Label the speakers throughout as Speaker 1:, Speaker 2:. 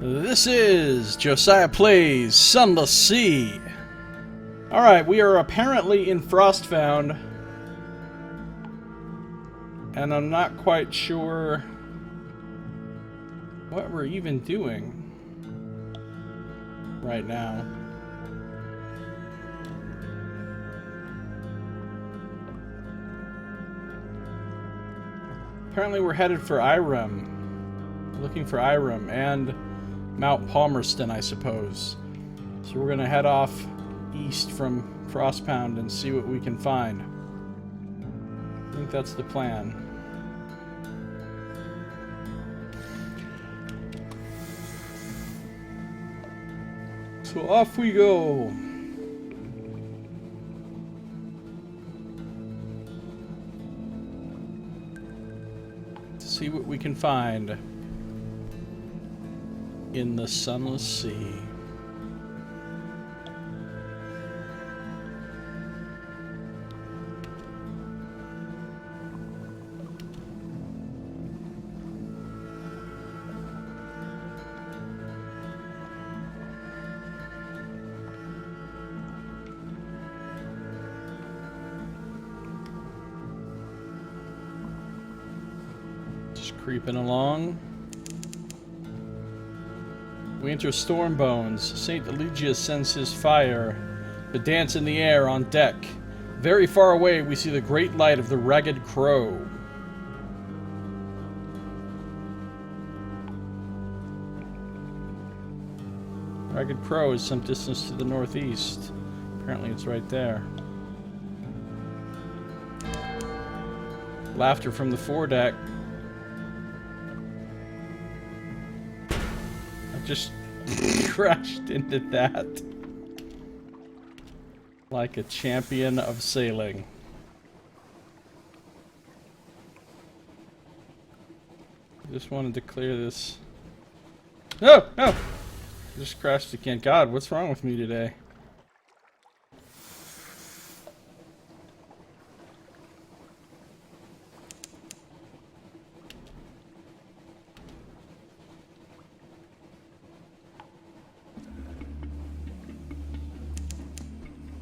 Speaker 1: This is Josiah Plays Sunless Sea. Alright, we are apparently in Frostbound. And I'm not quite sure what we're even doing right now. Apparently we're headed for Irem. Looking for Irem and Mount Palmerston, I suppose. So we're gonna head off east from Frostbound and see what we can find. I think that's the plan. So off we go. To see what we can find in the Sunless Sea. Just creeping along. We enter Stormbones. St. Eligius sends his fire to dance in the air on deck. Very far away, we see the great light of the Ragged Crow. Ragged Crow is some distance to the northeast. Apparently it's right there. Laughter from the foredeck. Just crashed into that like a champion of sailing. Just wanted to clear this. No! No! Just crashed again. God, what's wrong with me today?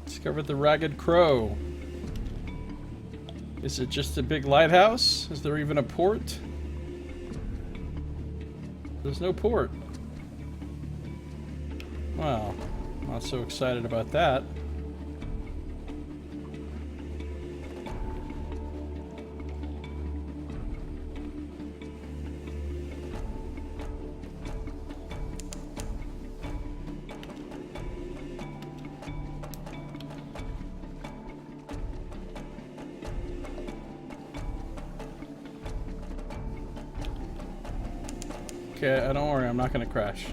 Speaker 1: Discovered the Ragged Crow. Is it just a big lighthouse? Is there even a port? There's no port. Well, not so excited about that. Okay, don't worry, I'm not gonna crash.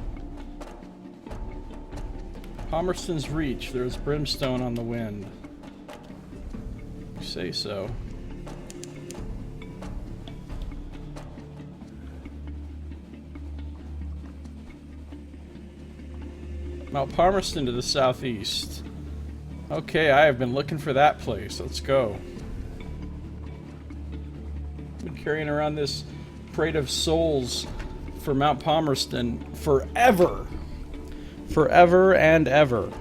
Speaker 1: Palmerston's Reach, there's brimstone on the wind. You say so. Mount Palmerston to the southeast. Okay, I have been looking for that place. Let's go. Been carrying around this crate of souls for Mount Palmerston forever. Forever and ever.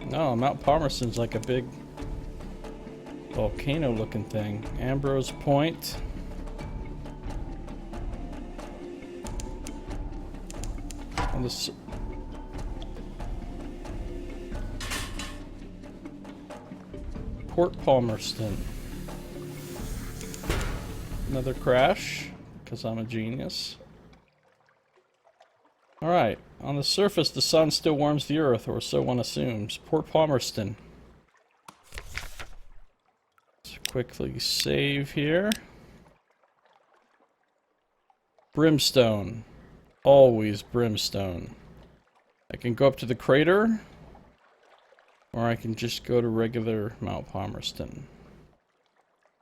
Speaker 1: No, Mount Palmerston's like a big volcano looking thing. Ambrose Point. On the Port Palmerston. Another crash, because I'm a genius. Alright, on the surface the sun still warms the earth, or so one assumes. Port Palmerston. Let's quickly save here. Brimstone. Always brimstone. I can go up to the crater. Or I can just go to regular Mount Palmerston.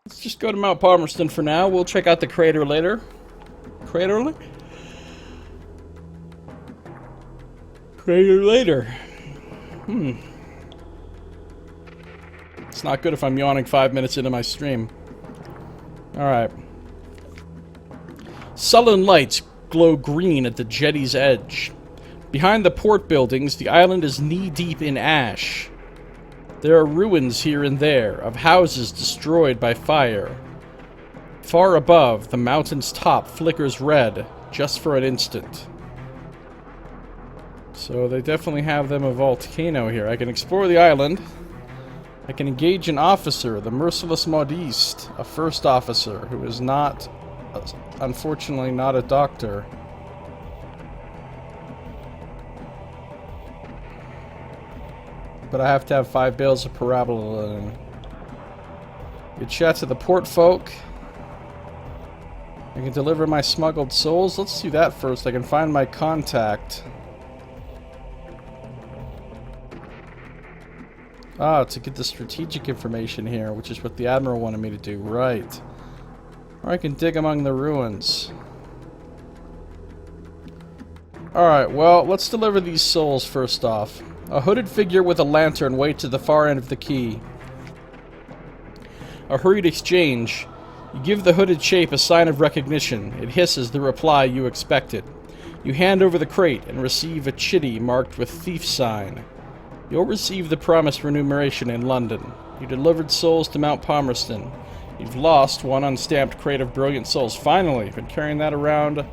Speaker 1: Let's just go to Mount Palmerston for now. We'll check out the crater later. Crater later. It's not good if I'm yawning 5 minutes into my stream. Alright. Sullen lights glow green at the jetty's edge. Behind the port buildings, the island is knee-deep in ash. There are ruins here and there of houses destroyed by fire. Far above, the mountain's top flickers red, just for an instant. So they definitely have them a volcano here. I can explore the island. I can engage an officer, the Merciless Modiste, a first officer who is not, unfortunately, not a doctor. But I have to have 5 bales of parabola. Good chat to the port folk. I can deliver my smuggled souls. Let's do that first. I can find my contact. Ah, to get the strategic information here, which is what the Admiral wanted me to do. Right. Or I can dig among the ruins. Alright, well, let's deliver these souls first off. A hooded figure with a lantern waits at the far end of the quay. A hurried exchange. You give the hooded shape a sign of recognition. It hisses the reply you expected. You hand over the crate and receive a chitty marked with thief sign. You'll receive the promised remuneration in London. You delivered souls to Mount Palmerston. You've lost one unstamped crate of brilliant souls. Finally, been carrying that around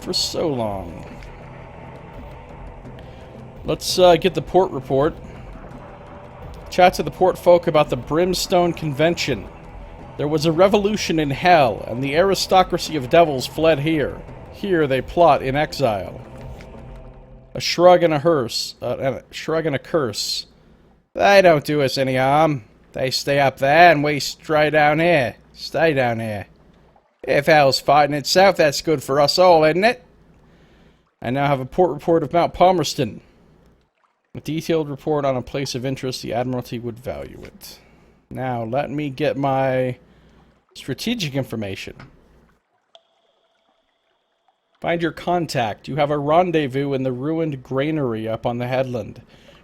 Speaker 1: for so long. Let's get the port report. Chat to the port folk about the Brimstone Convention. There was a revolution in hell, and the aristocracy of devils fled here. Here they plot in exile. A shrug and a curse. They don't do us any harm. They stay up there and we stay down here. Stay down here. If hell's fighting itself, that's good for us all, isn't it? I now have a port report of Mount Palmerston. A detailed report on a place of interest. The Admiralty would value it. Now, let me get my strategic information. Find your contact. You have a rendezvous in the ruined granary up on the headland,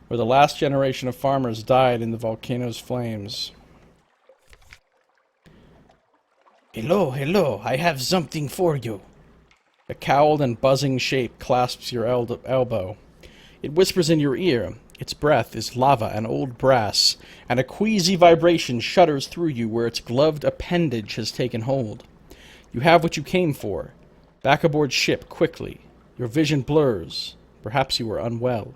Speaker 1: where the last generation of farmers died in the volcano's flames. Hello, hello, I have something for you. A cowled and buzzing shape clasps your elbow. It whispers in your ear. Its breath is lava and old brass, and a queasy vibration shudders through you where its gloved appendage has taken hold. You have what you came for. Back aboard ship, quickly. Your vision blurs. Perhaps you were unwell.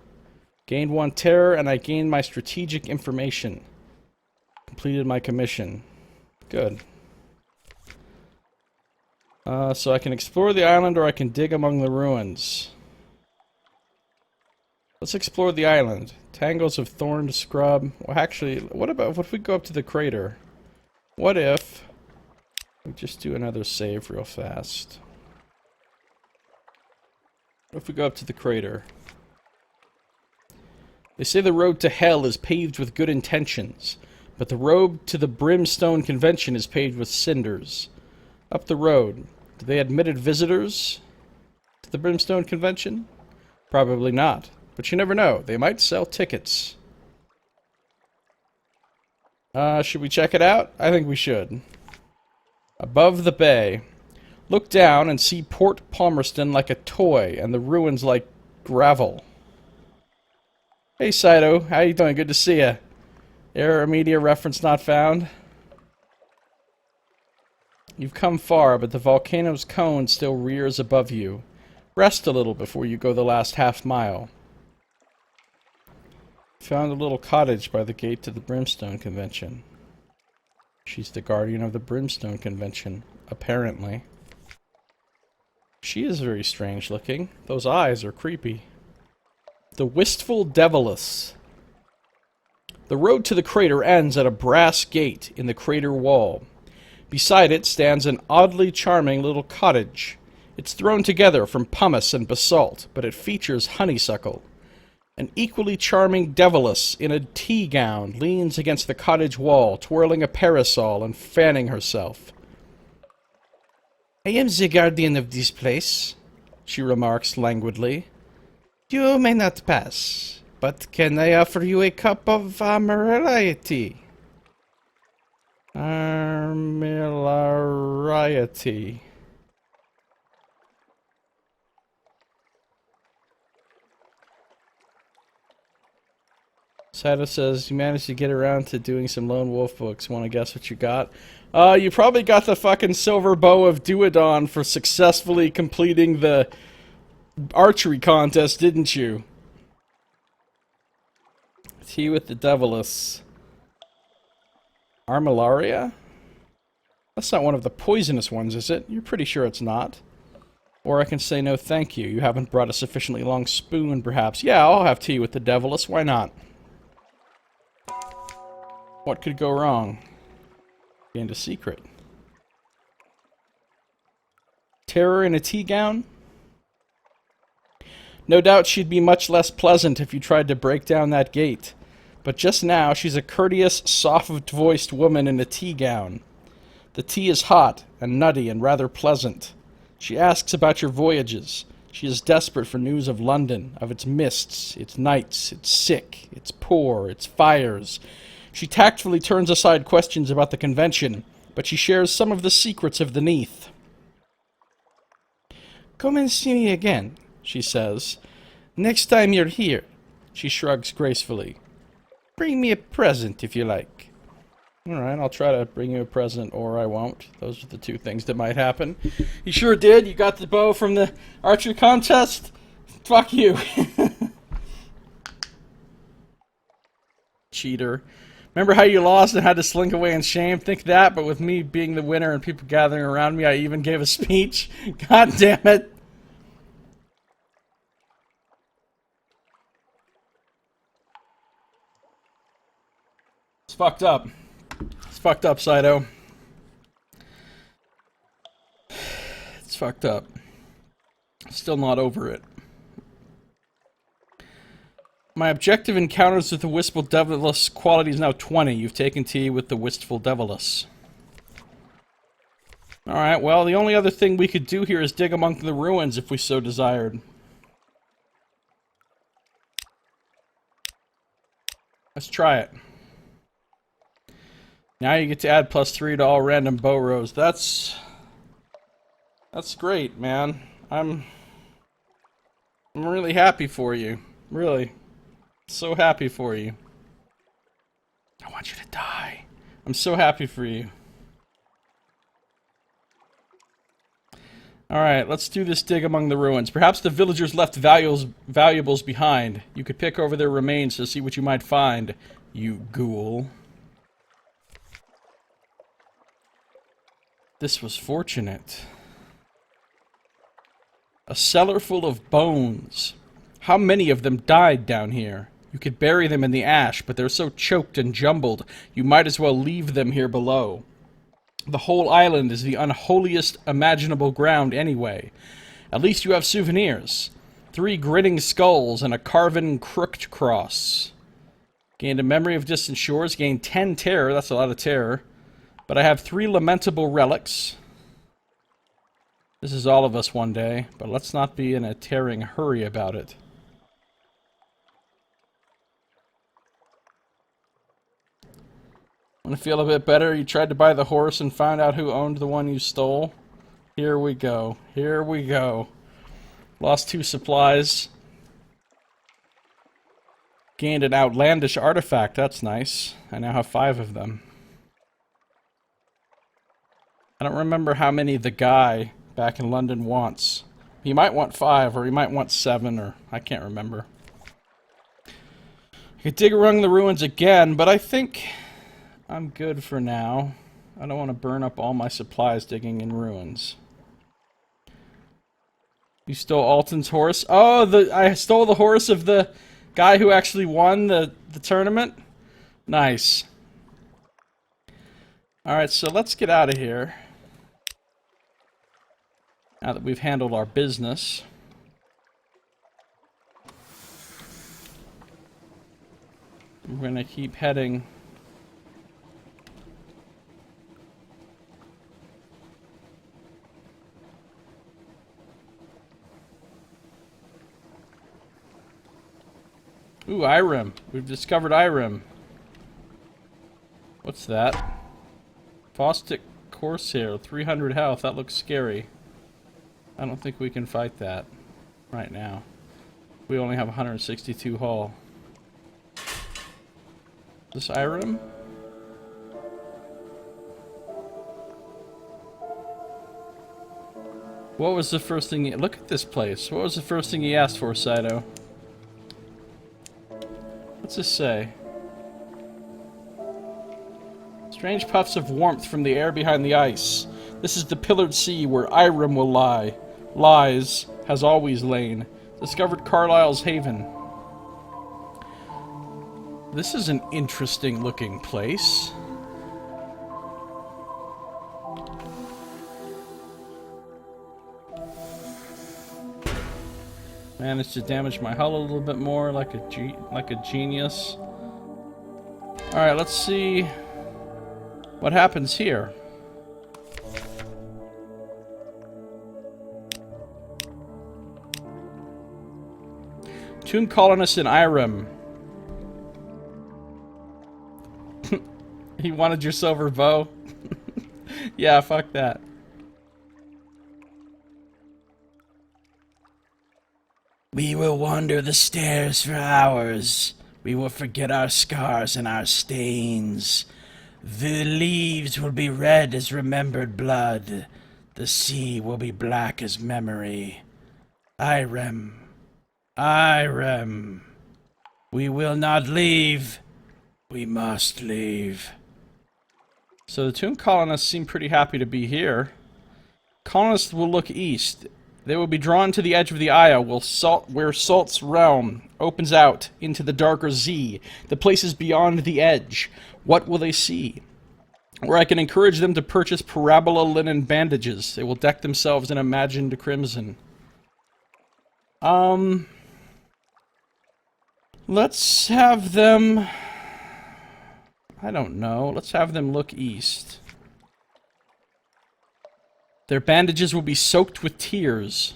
Speaker 1: Gained 1 terror, and I gained my strategic information. Completed my commission. Good. So I can explore the island, or I can dig among the ruins. Let's explore the island. Tangles of thorned scrub. Well, actually, what if we go up to the crater? What if we just do another save real fast? What if we go up to the crater? They say the road to hell is paved with good intentions, but the road to the Brimstone Convention is paved with cinders. Up the road. Do they admitted visitors to the Brimstone Convention? Probably not. But you never know. They might sell tickets. Should we check it out? I think we should. Above the bay. Look down and see Port Palmerston like a toy and the ruins like gravel. Hey Saito, how you doing? Good to see ya. Error media reference not found. You've come far, but the volcano's cone still rears above you. Rest a little before you go the last half mile. Found a little cottage by the gate to the Brimstone Convention. She's the guardian of the Brimstone Convention, apparently. She is very strange looking. Those eyes are creepy. The Wistful Deviless. The road to the crater ends at a brass gate in the crater wall. Beside it stands an oddly charming little cottage. It's thrown together from pumice and basalt, but it features honeysuckle. An equally charming Deviless in a tea gown leans against the cottage wall, twirling a parasol and fanning herself. I am the guardian of this place, she remarks languidly. You may not pass, but can I offer you a cup of Morelli tea? Armillariety. Sato says, you managed to get around to doing some Lone Wolf books. Want to guess what you got? You probably got the fucking Silver Bow of Duodon for successfully completing the archery contest, didn't you? Tea with the Deviless. Armillaria? That's not one of the poisonous ones, is it? You're pretty sure it's not. Or I can say no thank you. You haven't brought a sufficiently long spoon, perhaps. Yeah, I'll have tea with the Deviless. Why not? What could go wrong? Gained a secret. Terror in a tea gown? No doubt she'd be much less pleasant if you tried to break down that gate. But just now, she's a courteous, soft-voiced woman in a tea gown. The tea is hot and nutty and rather pleasant. She asks about your voyages. She is desperate for news of London, of its mists, its nights, its sick, its poor, its fires. She tactfully turns aside questions about the convention, but she shares some of the secrets of the Neath. Come and see me again, she says. Next time you're here. She shrugs gracefully. Bring me a present if you like. Alright, I'll try to bring you a present, or I won't. Those are the two things that might happen. You sure did? You got the bow from the archery contest? Fuck you. Cheater. Remember how you lost and had to slink away in shame? Think that, but with me being the winner and people gathering around me, I even gave a speech. God damn it. It's fucked up. It's fucked up, Saito. It's fucked up. Still not over it. My objective encounters with the Wistful Deviless quality is now 20. You've taken tea with the Wistful Deviless. Alright, well, the only other thing we could do here is dig among the ruins if we so desired. Let's try it. Now you get to add +3 to all random bow rolls. That's great, man. I'm really happy for you. Really. So happy for you. I want you to die. I'm so happy for you. Alright, let's do this dig among the ruins. Perhaps the villagers left valuables behind. You could pick over their remains to see what you might find, you ghoul. This was fortunate. A cellar full of bones. How many of them died down here? You could bury them in the ash, but they're so choked and jumbled, you might as well leave them here below. The whole island is the unholiest imaginable ground anyway. At least you have souvenirs. 3 grinning skulls and a carven crooked cross. Gained a memory of distant shores, gained 10 terror, that's a lot of terror. But I have 3 lamentable relics. This is all of us one day, but let's not be in a tearing hurry about it. Want to feel a bit better? You tried to buy the horse and found out who owned the one you stole? Here we go. Here we go. Lost 2 supplies. Gained an outlandish artifact. That's nice. I now have 5 of them. I don't remember how many the guy back in London wants. He might want 5, or he might want 7, or I can't remember. I could dig around the ruins again, but I think I'm good for now. I don't want to burn up all my supplies digging in ruins. You stole Alton's horse? Oh, I stole the horse of the guy who actually won the tournament? Nice. Alright, so let's get out of here. Now that we've handled our business. We're going to keep heading. Ooh, Irem. We've discovered Irem. What's that? Faustic Corsair, 300 health. That looks scary. I don't think we can fight that right now. We only have 162 hull. Is this Irem? What was the first thing look at this place. What was the first thing he asked for, Saito? What's this say? Strange puffs of warmth from the air behind the ice. This is the pillared sea where Irem will lie. Lies, has always lain. Discovered Carlisle's haven. This is an interesting looking place. Managed to damage my hull a little bit more, like a genius. Alright, let's see what happens here. Tomb colonist in Irem. He wanted your silver bow? Yeah, fuck that. We will wander the stairs for hours. We will forget our scars and our stains. The leaves will be red as remembered blood. The sea will be black as memory. Irem. Irem. We will not leave. We must leave. So the tomb colonists seem pretty happy to be here. Colonists will look east. They will be drawn to the edge of the Aya, where Salt's realm opens out into the darker Z, the places beyond the edge. What will they see? Or I can encourage them to purchase parabola linen bandages. They will deck themselves in imagined crimson. Let's have them... I don't know. Let's have them look east. Their bandages will be soaked with tears.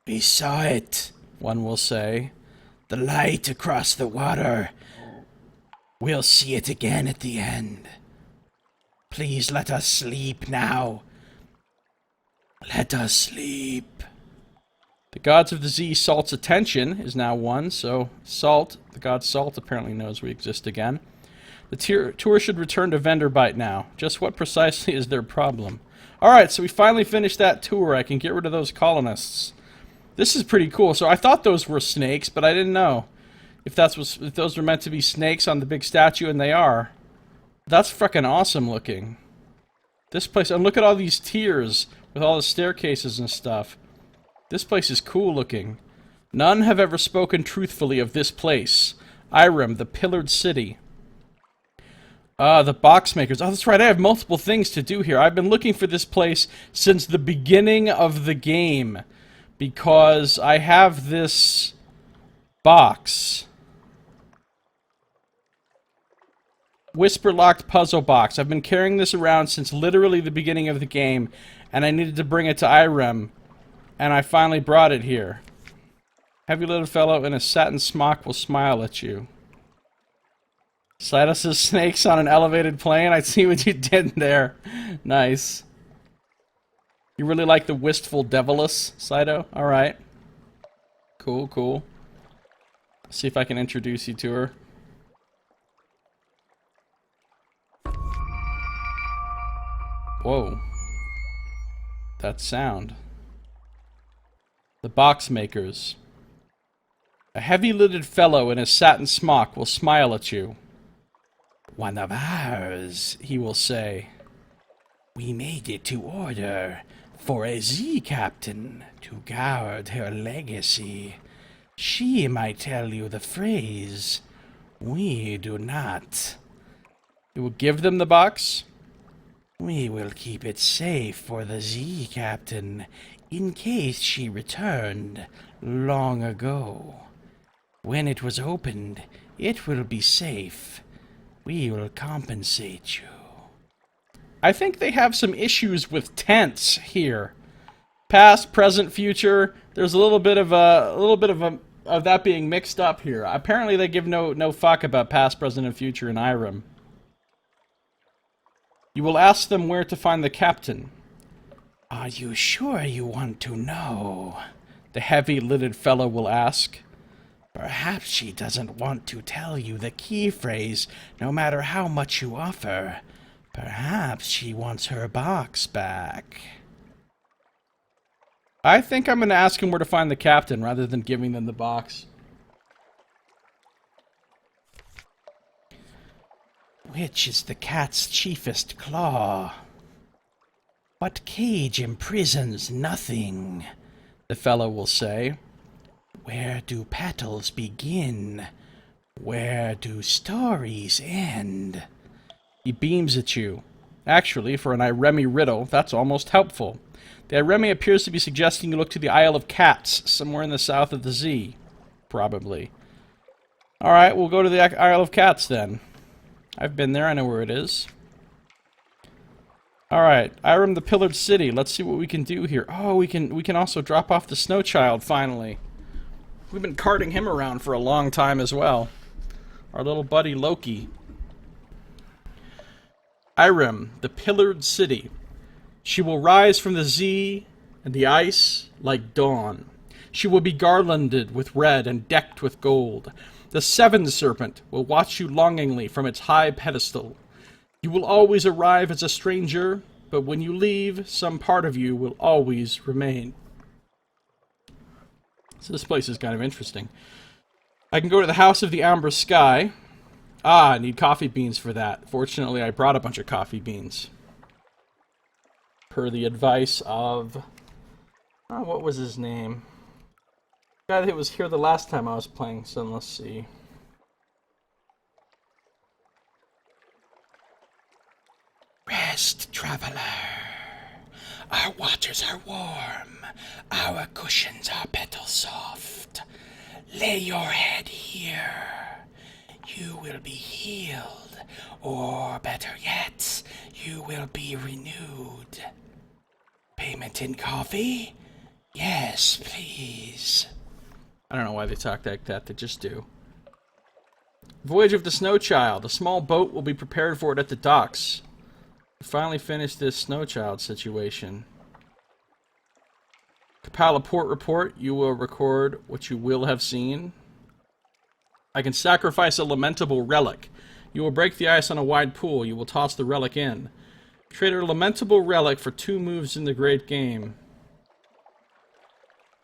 Speaker 1: We saw it, one will say. The light across the water. We'll see it again at the end. Please let us sleep now. Let us sleep. The gods of the Z, Salt's attention is now one, so Salt, the god Salt, apparently knows we exist again. The tour should return to Venderbite now. Just what precisely is their problem? Alright, so we finally finished that tour. I can get rid of those colonists. This is pretty cool. So I thought those were snakes, but I didn't know if those were meant to be snakes on the big statue, and they are. That's fucking awesome looking. This place, and look at all these tiers with all the staircases and stuff. This place is cool looking. None have ever spoken truthfully of this place. Irem, the pillared city. The box makers. Oh, that's right, I have multiple things to do here. I've been looking for this place since the beginning of the game, because I have this box. Whisper-locked puzzle box. I've been carrying this around since literally the beginning of the game, and I needed to bring it to Irem, and I finally brought it here. Heavy little fellow in a satin smock will smile at you. Silas' snakes on an elevated plane. I see what you did there. Nice. You really like the wistful devilish, Saito? Alright. Cool, cool. See if I can introduce you to her. Whoa. That sound. The box makers. A heavy-lidded fellow in a satin smock will smile at you. One of ours, he will say. We made it to order for a Z captain to guard her legacy. She might tell you the phrase. We do not. You will give them the box? We will keep it safe for the Z captain in case she returned long ago. When it was opened, it will be safe. We will compensate you. I think they have some issues with tense here. Past, present, future. There's a little bit of that being mixed up here. Apparently, they give no fuck about past, present, and future in Irem. You will ask them where to find the captain.
Speaker 2: Are you sure you want to know?
Speaker 1: The heavy-lidded fellow will ask.
Speaker 2: Perhaps she doesn't want to tell you the key phrase, no matter how much you offer. Perhaps she wants her box back.
Speaker 1: I think I'm going to ask him where to find the captain, rather than giving them the box.
Speaker 2: Which is the cat's chiefest claw? What cage imprisons nothing?
Speaker 1: The fellow will say.
Speaker 2: Where do petals begin? Where do stories end?
Speaker 1: He beams at you. Actually, for an Iremi riddle, that's almost helpful. The Iremi appears to be suggesting you look to the Isle of Cats, somewhere in the south of the Zee. Probably. Alright, we'll go to the Isle of Cats then. I've been there, I know where it is. Alright, Irem the Pillared City. Let's see what we can do here. Oh, we can also drop off the Snow Child, finally. We've been carting him around for a long time as well. Our little buddy Loki. Irem, the Pillared City. She will rise from the Zee and the ice like dawn. She will be garlanded with red and decked with gold. The Seven Serpent will watch you longingly from its high pedestal. You will always arrive as a stranger, but when you leave, some part of you will always remain. So this place is kind of interesting. I can go to the House of the Amber Sky. Ah, I need coffee beans for that. Fortunately, I brought a bunch of coffee beans. Per the advice of... Oh, what was his name? The guy that was here the last time I was playing Sunless Sea.
Speaker 2: Rest, traveler. Our waters are warm. Our cushions are petal soft. Lay your head here. You will be healed. Or better yet, you will be renewed. Payment in coffee? Yes, please.
Speaker 1: I don't know why they talk like that, they just do. Voyage of the Snow Child. A small boat will be prepared for it at the docks. We finally finished this Snow Child situation. Compile a port report. You will record what you will have seen. I can sacrifice a lamentable relic. You will break the ice on a wide pool. You will toss the relic in. Trade a lamentable relic for 2 moves in the great game.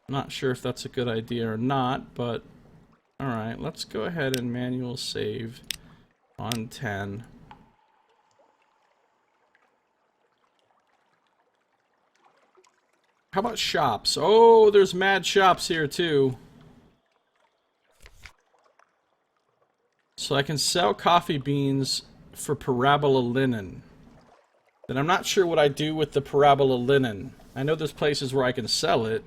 Speaker 1: Not sure if that's a good idea or not, but... Alright, let's go ahead and manual save on 10. How about shops? Oh, there's mad shops here too. So I can sell coffee beans for parabola linen. Then I'm not sure what I do with the parabola linen. I know there's places where I can sell it,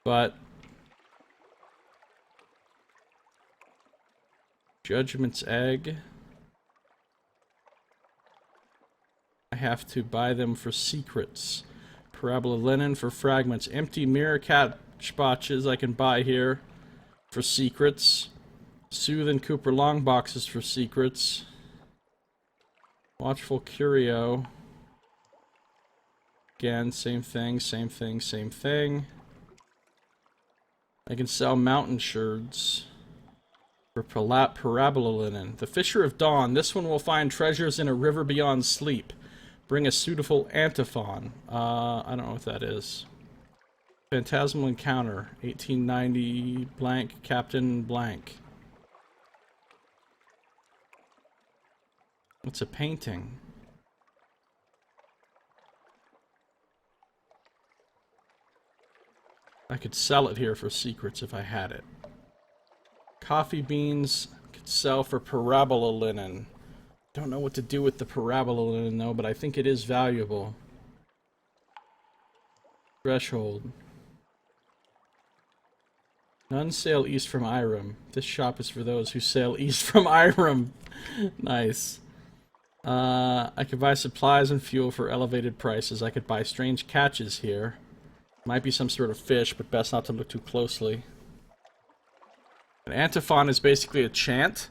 Speaker 1: but... Judgment's Egg. I have to buy them for secrets. Parabola linen for fragments. Empty mirror catch botches I can buy here for secrets. Sooth and Cooper long boxes for secrets. Watchful Curio. Again, same thing, same thing, same thing. I can sell mountain sherds for parabola linen. The Fisher of Dawn. This one will find treasures in a river beyond sleep. Bring a suitable antiphon. I don't know what that is. Phantasmal Encounter. 1890 blank Captain blank. It's a painting. I could sell it here for secrets if I had it. Coffee beans could sell for parabola linen. Don't know what to do with the parabola linen though, but I think it is valuable. Threshold. None sail east from Irem. This shop is for those who sail east from Irem. Nice. I could buy supplies and fuel for elevated prices. I could buy strange catches here. Might be some sort of fish, but best not to look too closely. An antiphon is basically a chant.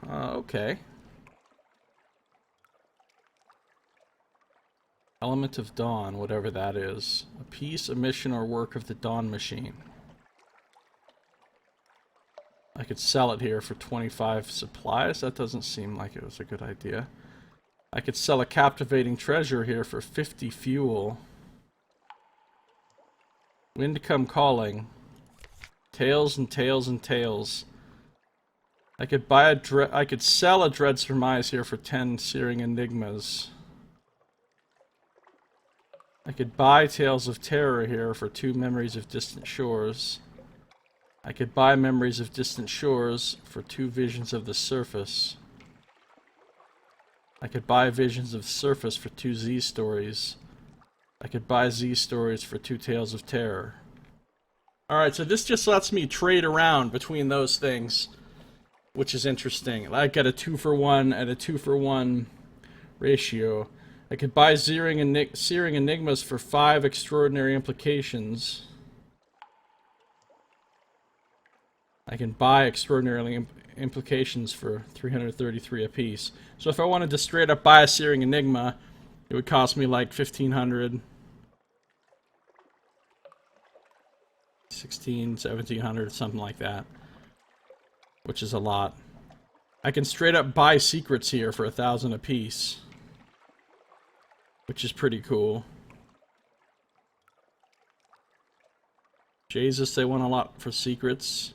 Speaker 1: Okay. Element of Dawn, whatever that is. A piece, a mission, or work of the Dawn Machine. I could sell it here for 25 supplies. That doesn't seem like it was a good idea. I could sell a captivating treasure here for 50 fuel. Wind come calling. Tales and tales and tales. I could buy I could sell a Dread Surmise here for 10 Searing Enigmas. I could buy Tales of Terror here for 2 Memories of Distant Shores. I could buy Memories of Distant Shores for 2 Visions of the Surface. I could buy Visions of Surface for 2 Z Stories. I could buy Z Stories for 2 Tales of Terror. Alright, so this just lets me trade around between those things, which is interesting. I get a 2-for-1 and a 2-for-1 ratio. I could buy Searing Enigmas for 5 Extraordinary Implications. I can buy Extraordinary Implications for 333 apiece. So if I wanted to straight up buy a Searing Enigma, it would cost me like 1,500, 16, 1,700, something like that. Which is a lot. I can straight up buy secrets here for 1,000 apiece. Which is pretty cool. Jesus, they want a lot for secrets.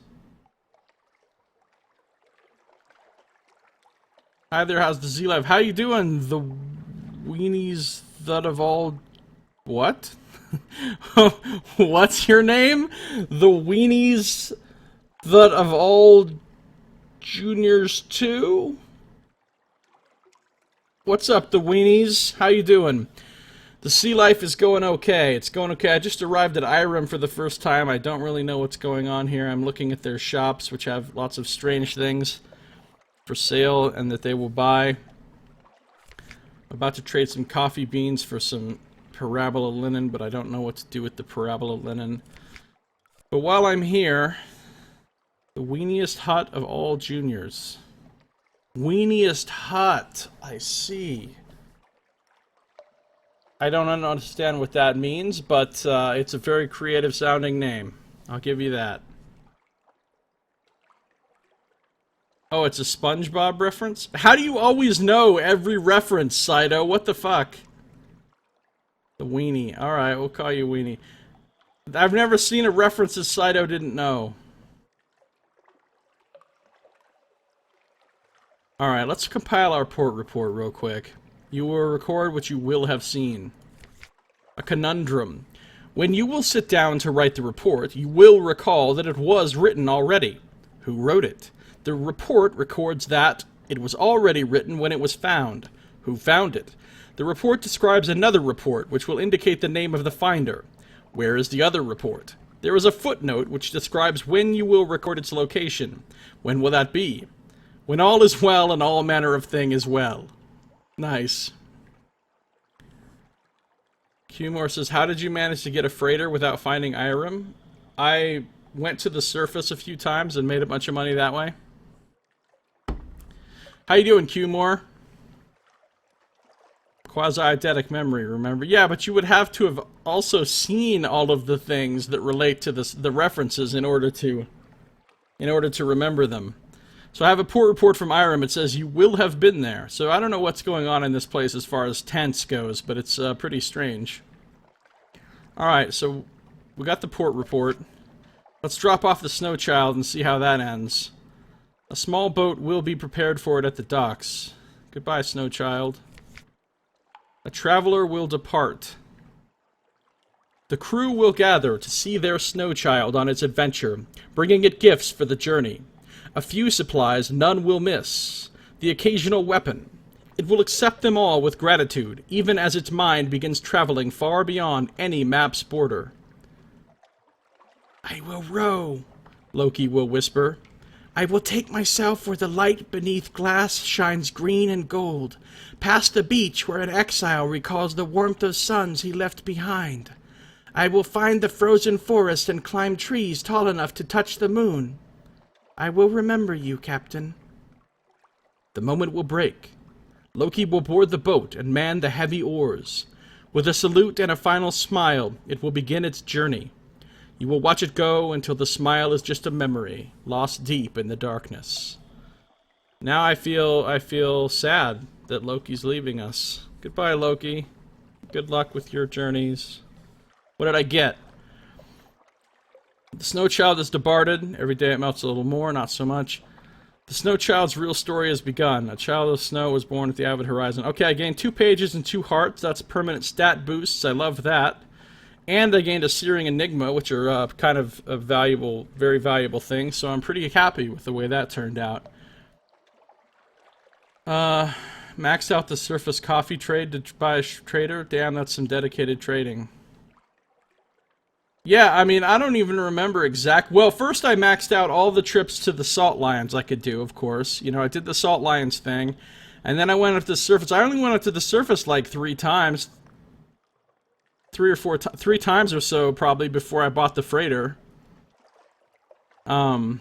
Speaker 1: Hi there, how's the Z-Live? How you doing? The weenies that of all... What? What's your name? The weenies that of all juniors too? What's up, the weenies? How you doing? The sea life is going okay. It's going okay. I just arrived at Irem for the first time. I don't really know what's going on here. I'm looking at their shops, which have lots of strange things for sale and that they will buy. I'm about to trade some coffee beans for some parabola linen, but I don't know what to do with the parabola linen. But while I'm here, the weeniest hut of all juniors. Weeniest hut, I see. I don't understand what that means, but it's a very creative sounding name. I'll give you that. Oh, it's a SpongeBob reference? How do you always know every reference, Saito? What the fuck? The weenie. Alright, we'll call you weenie. I've never seen a reference that Saito didn't know. Alright, let's compile our port report real quick. You will record what you will have seen. A conundrum. When you will sit down to write the report, you will recall that it was written already. Who wrote it? The report records that it was already written when it was found. Who found it? The report describes another report, which will indicate the name of the finder. Where is the other report? There is a footnote which describes when you will record its location. When will that be? When all is well and all manner of thing is well. Nice. Qmore says, how did you manage to get a freighter without finding Irem? I went to the surface a few times and made a bunch of money that way. How you doing, Qmore? Quasi-eidetic memory, remember? Yeah, but you would have to have also seen all of the things that relate to the references in order to remember them. So I have a port report from Irem. It says you will have been there. So I don't know what's going on in this place as far as tense goes, but it's pretty strange. Alright, so we got the port report. Let's drop off the Snow Child and see how that ends. A small boat will be prepared for it at the docks. Goodbye, Snow Child. A traveler will depart. The crew will gather to see their Snow Child on its adventure, bringing it gifts for the journey. A few supplies none will miss. The occasional weapon. It will accept them all with gratitude, even as its mind begins traveling far beyond any map's border. I will row, Loki will whisper. I will take myself where the light beneath glass shines green and gold, past the beach where an exile recalls the warmth of suns he left behind. I will find the frozen forest and climb trees tall enough to touch the moon. I will remember you, Captain. The moment will break. Loki will board the boat and man the heavy oars.
Speaker 2: With a salute and a final smile, it will begin its journey. You will watch it go until the smile is just a memory, lost deep in the darkness. Now I feel sad that Loki's leaving us. Goodbye, Loki. Good luck with your journeys. What did I get? The snow child is departed. Every day it melts a little more, not so much. The snow child's real story has begun. A child of snow was born at the avid horizon. Okay, I gained 2 pages and 2 hearts. That's permanent stat boosts. I love that. And I gained a searing enigma, which are kind of a valuable, very valuable thing. So I'm pretty happy with the way that turned out. Maxed out the surface coffee trade to buy a trader. Damn, that's some dedicated trading. Yeah, I mean, I don't even remember well, first I maxed out all the trips to the Salt Lions I could do, of course. You know, I did the Salt Lions thing. And then I went up to the surface. I only went up to the surface like 3 times. 3 times or so, probably, before I bought the freighter. And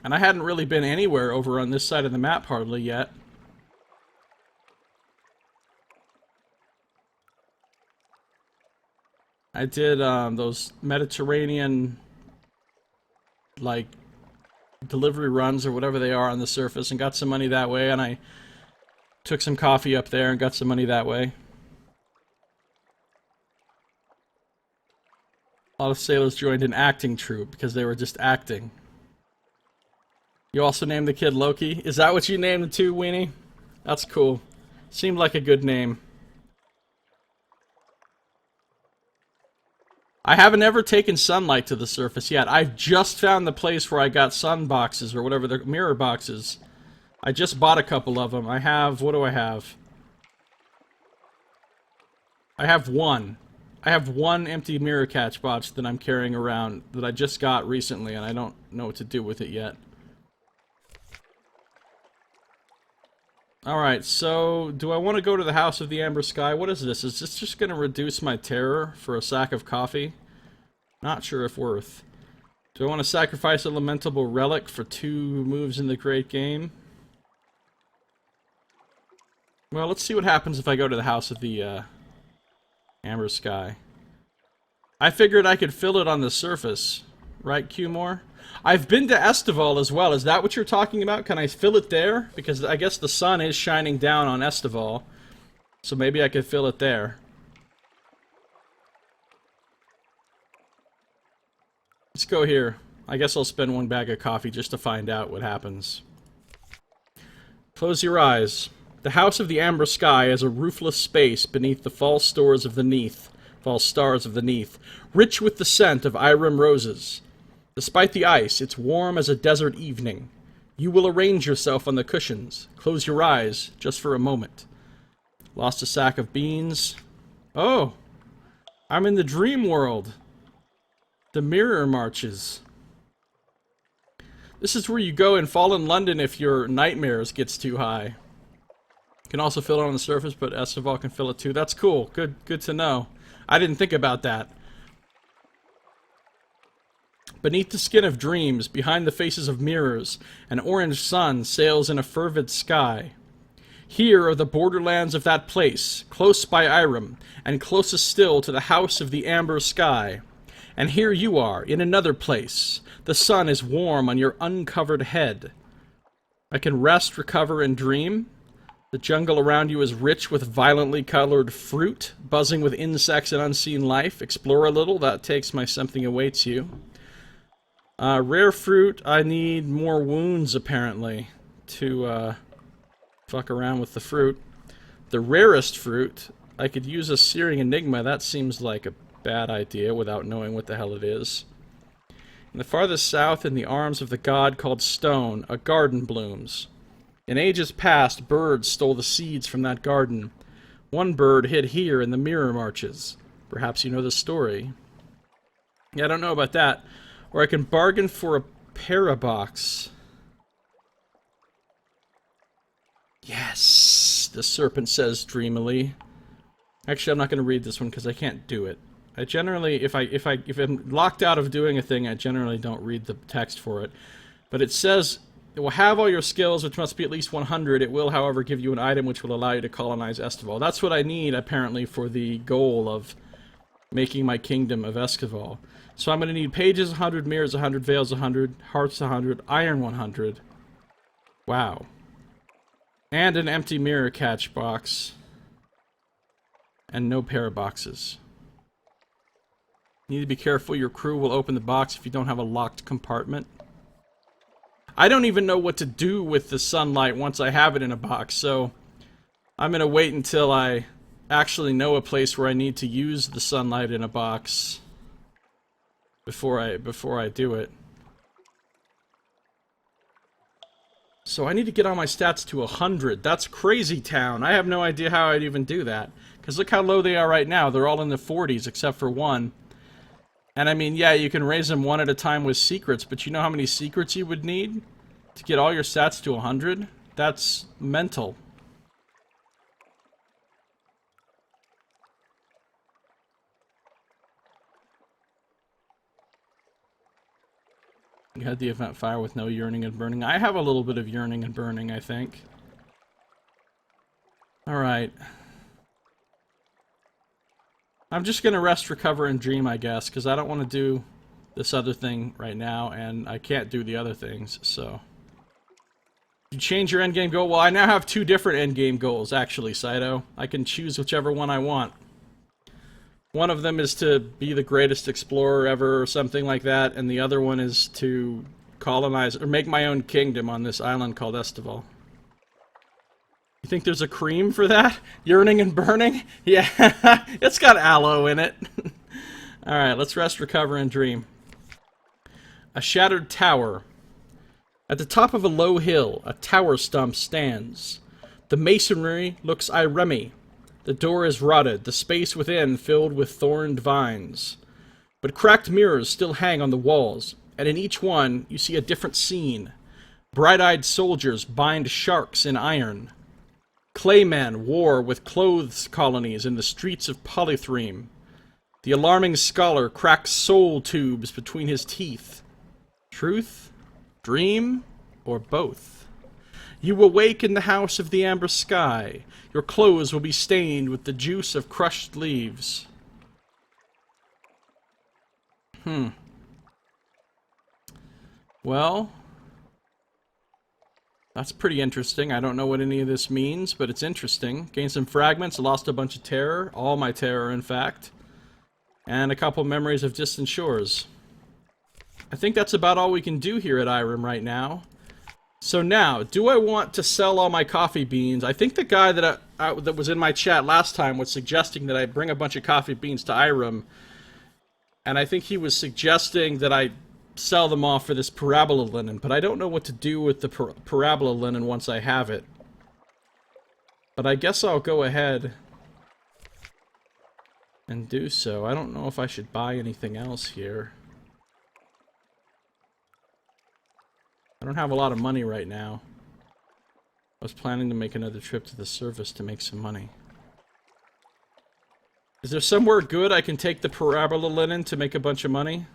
Speaker 2: I hadn't really been anywhere over on this side of the map hardly yet. I did those Mediterranean, like, delivery runs or whatever they are on the surface and got some money that way, and I took some coffee up there and got some money that way. A lot of sailors joined an acting troupe because they were just acting. You also named the kid Loki? Is that what you named him too, Weenie? That's cool. Seemed like a good name. I haven't ever taken sunlight to the surface yet. I've just found the place where I got sun boxes, or whatever, the mirror boxes. I just bought a couple of them. I have, what do I have? I have one. I have one empty mirror catch box that I'm carrying around that I just got recently, and I don't know what to do with it yet. Alright, so do I want to go to the House of the Amber Sky? What is this? Is this just going to reduce my terror for a sack of coffee? Not sure if worth. Do I want to sacrifice a lamentable relic for 2 moves in the great game? Well, let's see what happens if I go to the House of the Amber Sky. I figured I could fill it on the surface. Right, Qmore? I've been to Estival as well. Is that what you're talking about? Can I fill it there? Because I guess the sun is shining down on Estival. So maybe I could fill it there. Let's go here. I guess I'll spend 1 bag of coffee just to find out what happens. Close your eyes. The House of the Amber Sky is a roofless space beneath the false stars of the Neath, rich with the scent of Irem roses. Despite the ice, it's warm as a desert evening. You will arrange yourself on the cushions. Close your eyes, just for a moment. Lost a sack of beans. Oh! I'm in the dream world. The mirror marches. This is where you go in Fallen London if your nightmares gets too high. You can also fill it on the surface, but Estival can fill it too. That's cool. Good to know. I didn't think about that. Beneath the skin of dreams, behind the faces of mirrors, an orange sun sails in a fervid sky. Here are the borderlands of that place, close by Irem, and closest still to the House of the Amber Sky. And here you are, in another place. The sun is warm on your uncovered head. I can rest, recover, and dream. The jungle around you is rich with violently colored fruit, buzzing with insects and unseen life. Explore a little, that takes my something awaits you. Rare fruit, I need more wounds, apparently, to, fuck around with the fruit. The rarest fruit, I could use a searing enigma. That seems like a bad idea without knowing what the hell it is. In the farthest south, in the arms of the god called Stone, a garden blooms. In ages past, birds stole the seeds from that garden. One bird hid here in the mirror marches. Perhaps you know the story. Yeah, I don't know about that. Or I can bargain for a parabox. Yes, the serpent says dreamily. Actually, I'm not going to read this one because I can't do it. I generally, if I'm locked out of doing a thing, I generally don't read the text for it. But it says, It will have all your skills, which must be at least 100. It will, however, give you an item which will allow you to colonize Estival. That's what I need, apparently, for the goal of making my kingdom of Esquivel. So I'm going to need pages 100, mirrors 100, veils 100, hearts 100, iron 100. Wow. And an empty mirror catch box. And no pair of boxes. You need to be careful. Your crew will open the box if you don't have a locked compartment. I don't even know what to do with the sunlight once I have it in a box, so I'm going to wait until I actually know a place where I need to use the sunlight in a box before I do it. So I need to get all my stats to 100. That's crazy town. I have no idea how I'd even do that. Because look how low they are right now. They're all in the 40s except for one. And I mean, yeah, you can raise them one at a time with secrets, but you know how many secrets you would need to get all your stats to 100? That's mental. You had the event fire with no yearning and burning. I have a little bit of yearning and burning, I think. Alright. I'm just gonna rest, recover, and dream, I guess, because I don't want to do this other thing right now, and I can't do the other things, so... You change your endgame goal? Well, I now have 2 different endgame goals, actually, Saito. I can choose whichever one I want. One of them is to be the greatest explorer ever, or something like that, and the other one is to colonize, or make my own kingdom on this island called Estival. You think there's a cream for that? Yearning and burning? Yeah, it's got aloe in it. Alright, let's rest, recover, and dream. A shattered tower. At the top of a low hill, a tower stump stands. The masonry looks iremi. The door is rotted, the space within filled with thorned vines. But cracked mirrors still hang on the walls, and in each one you see a different scene. Bright-eyed soldiers bind sharks in iron. Claymen war with clothes colonies in the streets of Polythreme. The alarming scholar cracks soul tubes between his teeth. Truth? Dream? Or both? You awake in the house of the amber sky. Your clothes will be stained with the juice of crushed leaves. Well... That's pretty interesting. I don't know what any of this means, but it's interesting. Gained some fragments, lost a bunch of terror. All my terror, in fact. And a couple memories of distant shores. I think that's about all we can do here at Irem right now. So now, do I want to sell all my coffee beans? I think the guy that that was in my chat last time was suggesting that I bring a bunch of coffee beans to Irem. And I think he was suggesting that I sell them off for this parabola linen, but I don't know what to do with the parabola linen once I have it. But I guess I'll go ahead and do so. I don't know if I should buy anything else here. I don't have a lot of money right now. I was planning to make another trip to the service to make some money. Is there somewhere good I can take the parabola linen to make a bunch of money?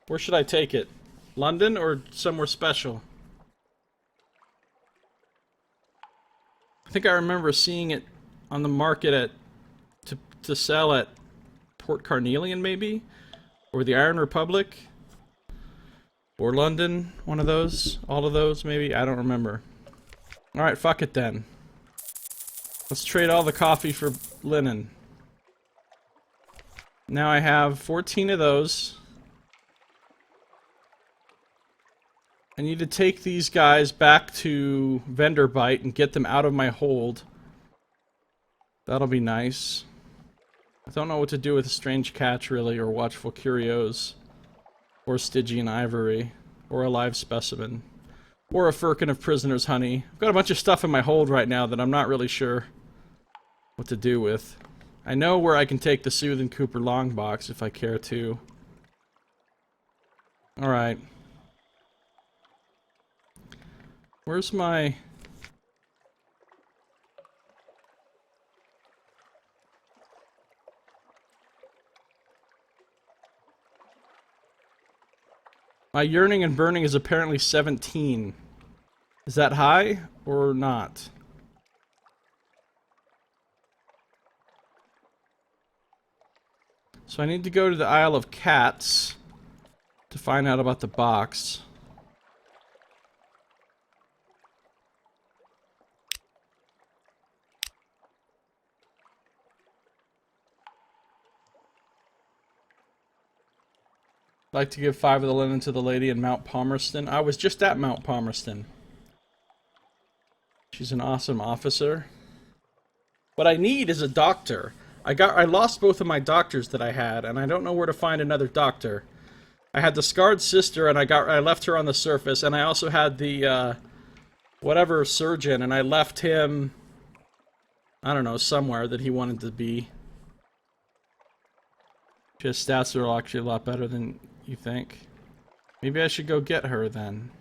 Speaker 2: Where should I take it? London or somewhere special? I think I remember seeing it on the market to sell at Port Carnelian, maybe? Or the Iron Republic? Or London? One of those? All of those, maybe? I don't remember. Alright, fuck it then. Let's trade all the coffee for linen. Now I have 14 of those. I need to take these guys back to Venderbite and get them out of my hold. That'll be nice. I don't know what to do with a strange catch, really, or watchful curios, or Stygian ivory, or a live specimen, or a firkin of prisoner's honey. I've got a bunch of stuff in my hold right now that I'm not really sure what to do with. I know where I can take the Sooth and Cooper long box if I care to. Alright. Where's my... My yearning and burning is apparently 17. Is that high or not? So I need to go to the Isle of Cats to find out about the box. I'd like to give 5 of the linen to the lady in Mount Palmerston. I was just at Mount Palmerston. She's an awesome officer. What I need is a doctor. I lost both of my doctors that I had, and I don't know where to find another doctor. I had the scarred sister, and I left her on the surface, and I also had the whatever surgeon, and I left him, I don't know, somewhere that he wanted to be. His stats are actually a lot better than you think. Maybe I should go get her then.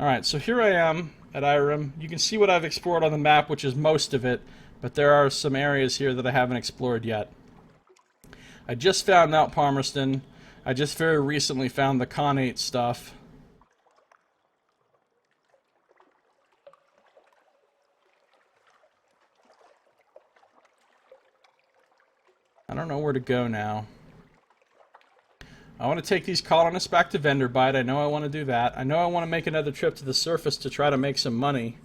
Speaker 2: Alright, so here I am at Irem. You can see what I've explored on the map, which is most of it, but there are some areas here that I haven't explored yet. I just found Mount Palmerston. I just very recently found the Connate stuff. I don't know where to go now. I want to take these colonists back to Venderbite. I know I want to do that. I know I want to make another trip to the surface to try to make some money.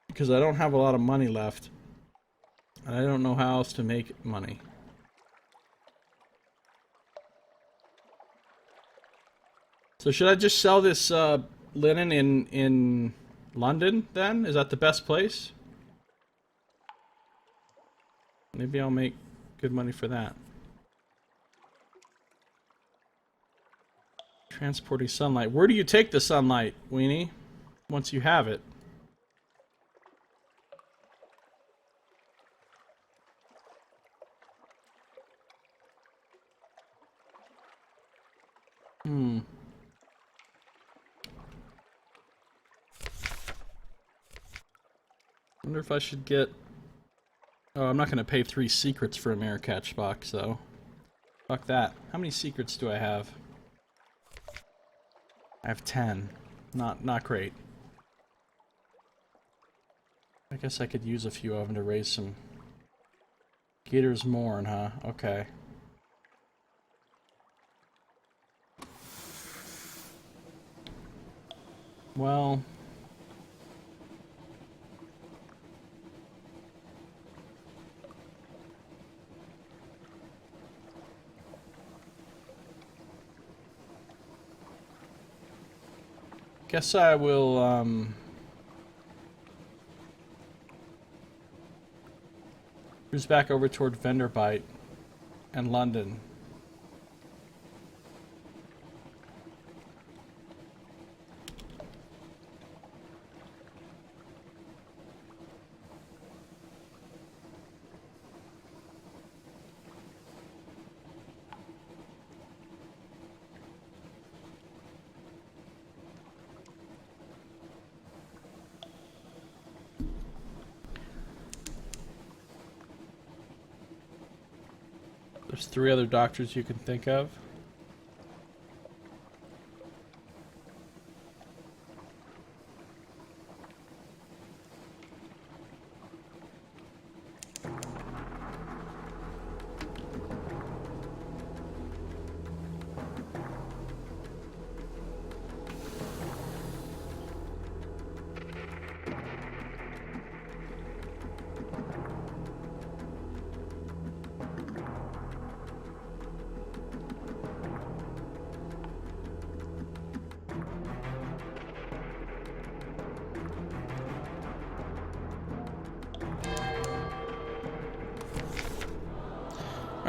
Speaker 2: Because I don't have a lot of money left. And I don't know how else to make money. So should I just sell this linen in London then? Is that the best place? Maybe I'll make good money for that. Transporting sunlight. Where do you take the sunlight, Weenie? Once you have it. Wonder if I should get... Oh, I'm not going to pay 3 secrets for a mirror catch box, though. Fuck that. How many secrets do I have? I have 10. Not great. I guess I could use a few of them to raise some... Gator's Morn, huh? Okay. Well... Guess I will, cruise back over toward Venderbite and London. There's 3 other doctors you can think of.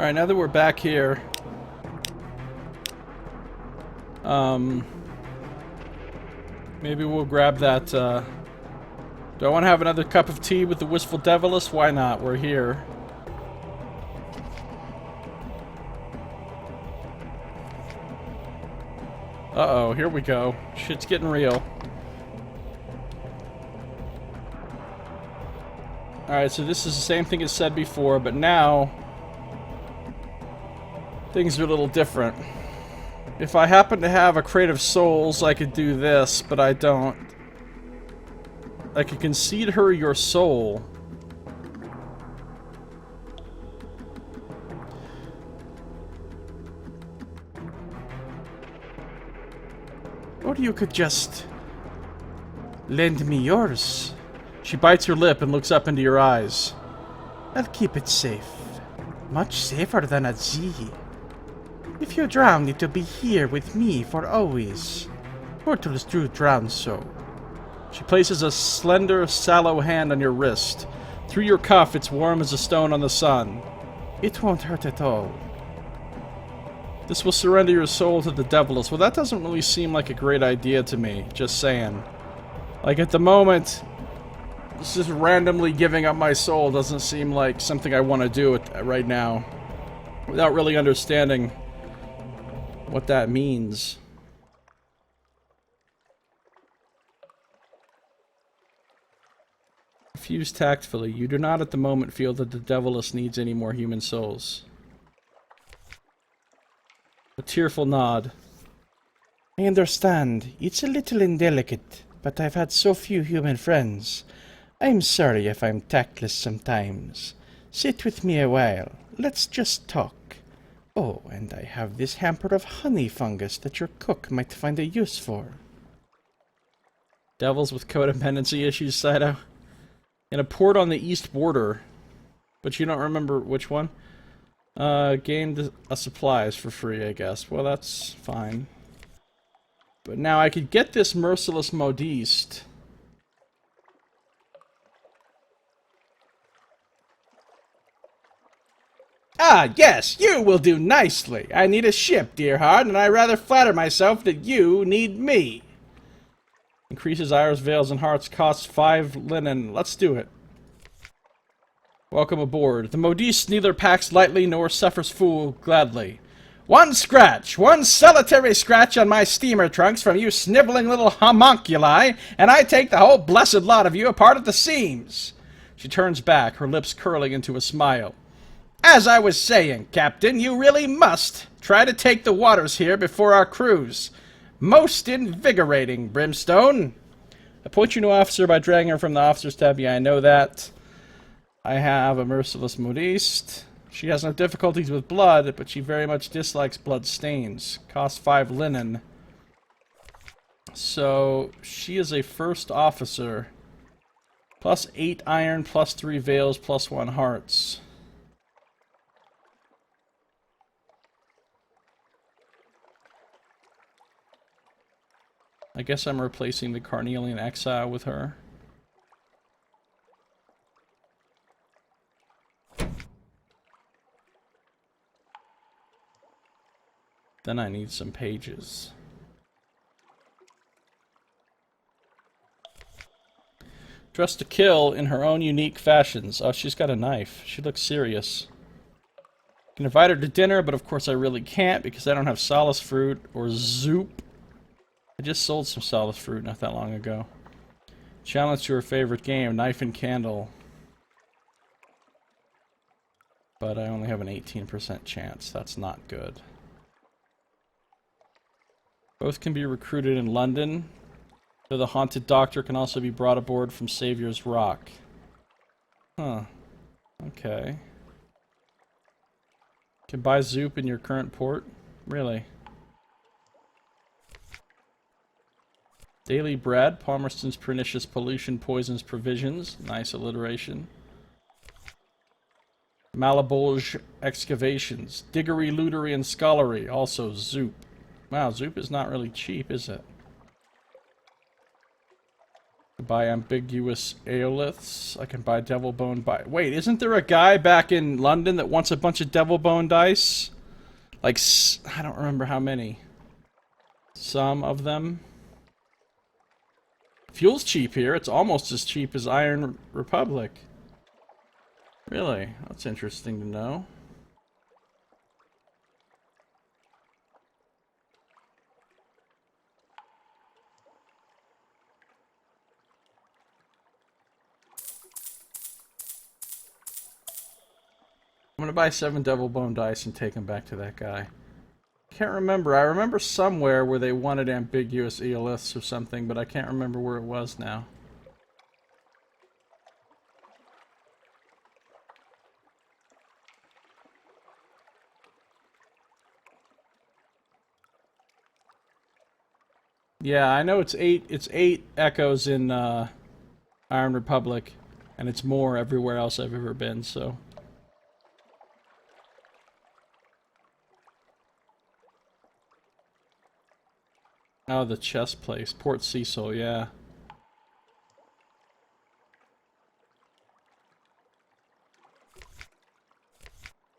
Speaker 2: Alright, now that we're back here, maybe we'll grab that, do I want to have another cup of tea with the Wistful Deviless? Why not? We're here. Uh-oh, here we go. Shit's getting real. Alright, so this is the same thing as said before, but now...
Speaker 1: things are a little different. If I happen to have a crate of souls, I could do this, but I don't. I could concede her your soul. Or you could just lend me yours. She bites her lip and looks up into your eyes. I'll keep it safe. Much safer than at sea. If you drown, it'll be here with me for always. Mortals do drown so. She places a slender, sallow hand on your wrist. Through your cuff, it's warm as a stone on the sun. It won't hurt at all. This will surrender your soul to the Deviless. Well, that doesn't really seem like a great idea to me, just saying. Like, at the moment, just randomly giving up my soul doesn't seem like something I want to do right now. Without really understanding what that means. Refuse tactfully. You do not at the moment feel that the Deviless needs any more human souls. A tearful nod. I understand. It's a little indelicate, but I've had so few human friends. I'm sorry if I'm tactless sometimes. Sit with me a while. Let's just talk. Oh, and I have this hamper of honey fungus that your cook might find a use for. Devils with codependency issues, Saito. In a port on the east border. But you don't remember which one? Gained a supplies for free, I guess. Well, that's fine. But now I could get this merciless modiste. Ah, yes, you will do nicely. I need a ship, dear heart, and I rather flatter myself that you need me. Increases Iris, Veils, and Hearts, costs 5 linen. Let's do it. Welcome aboard. The modiste neither packs lightly nor suffers fool gladly. One scratch, one solitary scratch on my steamer trunks from you sniveling little homunculi, and I take the whole blessed lot of you apart at the seams. She turns back, her lips curling into a smile. As I was saying, Captain, you really must try to take the waters here before our cruise. Most invigorating, Brimstone. Appoint you to officer by dragging her from the officer's tab. Yeah, I know that. I have a merciless modiste. She has no difficulties with blood, but she very much dislikes blood stains. Costs 5 linen. So, she is a first officer. Plus 8 iron, plus 3 veils, plus 1 hearts. I guess I'm replacing the Carnelian Exile with her. Then I need some pages. Dressed to kill in her own unique fashions. Oh, she's got a knife. She looks serious. I can invite her to dinner, but of course I really can't because I don't have solace fruit or zoop. I just sold some solace fruit not that long ago. Challenge to her favorite game, Knife and Candle. But I only have an 18% chance. That's not good. Both can be recruited in London. So the Haunted Doctor can also be brought aboard from Savior's Rock. Huh. Okay. Can buy Zoop in your current port? Really? Daily bread, Palmerston's pernicious pollution poisons provisions. Nice alliteration. Malabolge excavations. Diggery, lootery, and scholarly. Also Zoop. Wow, Zoop is not really cheap, is it? I can buy ambiguous aeoliths. I can buy devil bone by... Wait, isn't there a guy back in London that wants a bunch of devil bone dice? Like, I don't remember how many. Some of them. Fuel's cheap here. It's almost as cheap as Iron Republic. Really? That's interesting to know.
Speaker 2: I'm gonna buy 7 devil bone dice and take them back to that guy. Can't remember. I remember somewhere where they wanted ambiguous eoliths or something, but I can't remember where it was now. Yeah, I know it's 8 echoes in Iron Republic, and it's more everywhere else I've ever been, so. Oh, the chess place. Port Cecil, yeah.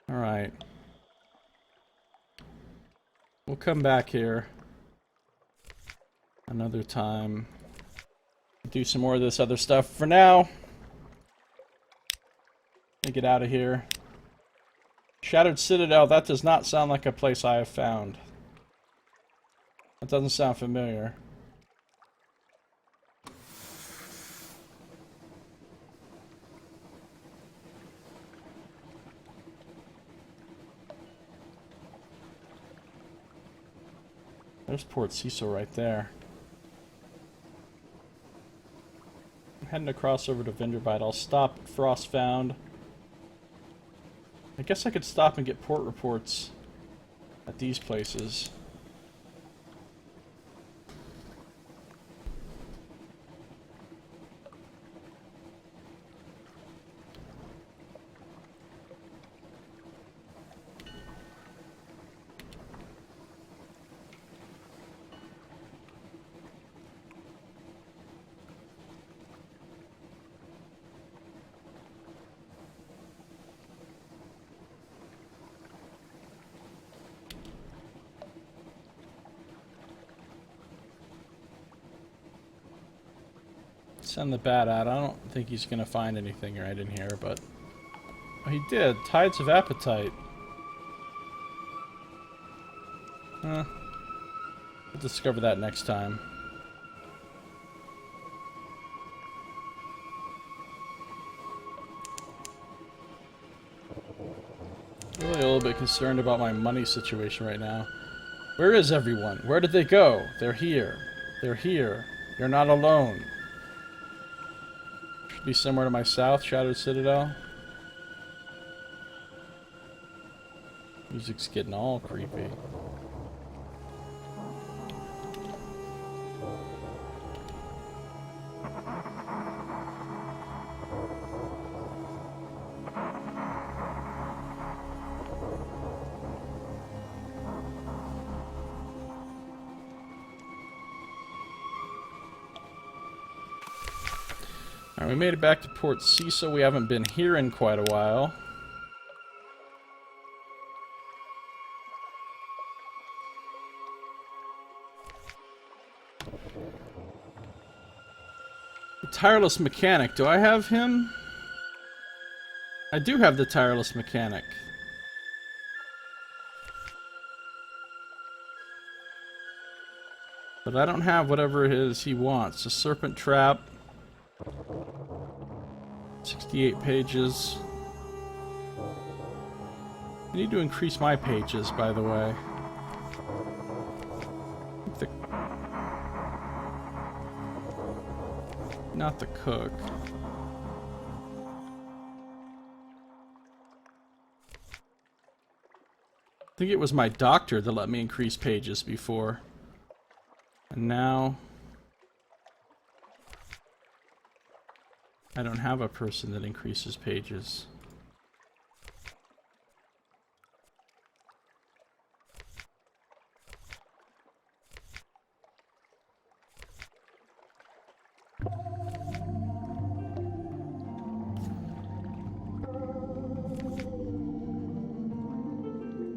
Speaker 2: Alright. We'll come back here another time. Do some more of this other stuff. For now, let me get out of here. Shattered Citadel, that does not sound like a place I have found. That doesn't sound familiar. There's Port Cecil right there. I'm heading across over to Vinderbite. I'll stop at Frostfound. I guess I could stop and get port reports at these places. Send the bat out. I don't think he's going to find anything right in here, but... Oh, he did. Tides of Appetite. We'll discover that next time. Really a little bit concerned about my money situation right now. Where is everyone? Where did they go? They're here. They're here. You're not alone. Be somewhere to my south, Shattered Citadel. Music's getting all creepy. Alright, we made it back to Port Cecil. We haven't been here in quite a while. The Tireless Mechanic. Do I have him? I do have the Tireless Mechanic. But I don't have whatever it is he wants. A Serpent Trap. 68 pages. I need to increase my pages, by the way. Not the cook. I think it was my doctor that let me increase pages before. And now... I don't have a person that increases pages.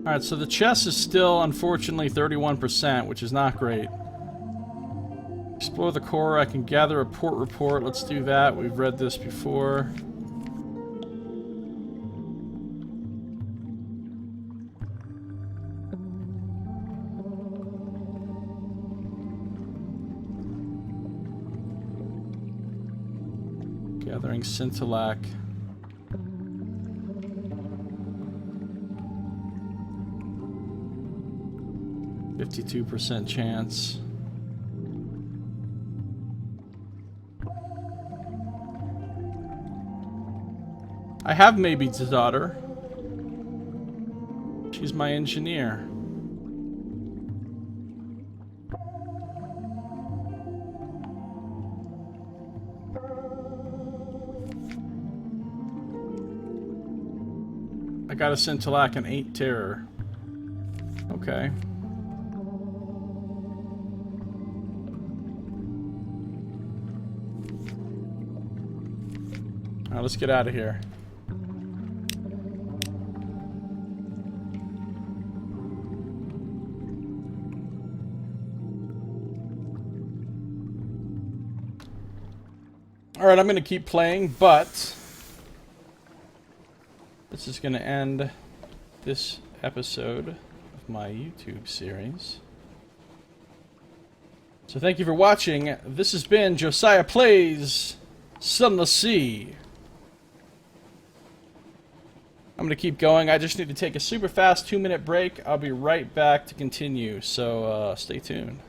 Speaker 2: Alright, so the chess is still, unfortunately, 31%, which is not great. Explore the core. I can gather a port report. Let's do that. We've read this before. Gathering Scintillac.
Speaker 1: 52% chance. I have Maybe's daughter. She's my engineer. I got a Scintillac and 8 terror. Okay. Alright, let's get out of here. Alright, I'm going to keep playing, but this is going to end this episode of my YouTube series. So thank you for watching. This has been Josiah Plays Sunless Sea. I'm going to keep going. I just need to take a super fast 2-minute break. I'll be right back to continue, so stay tuned.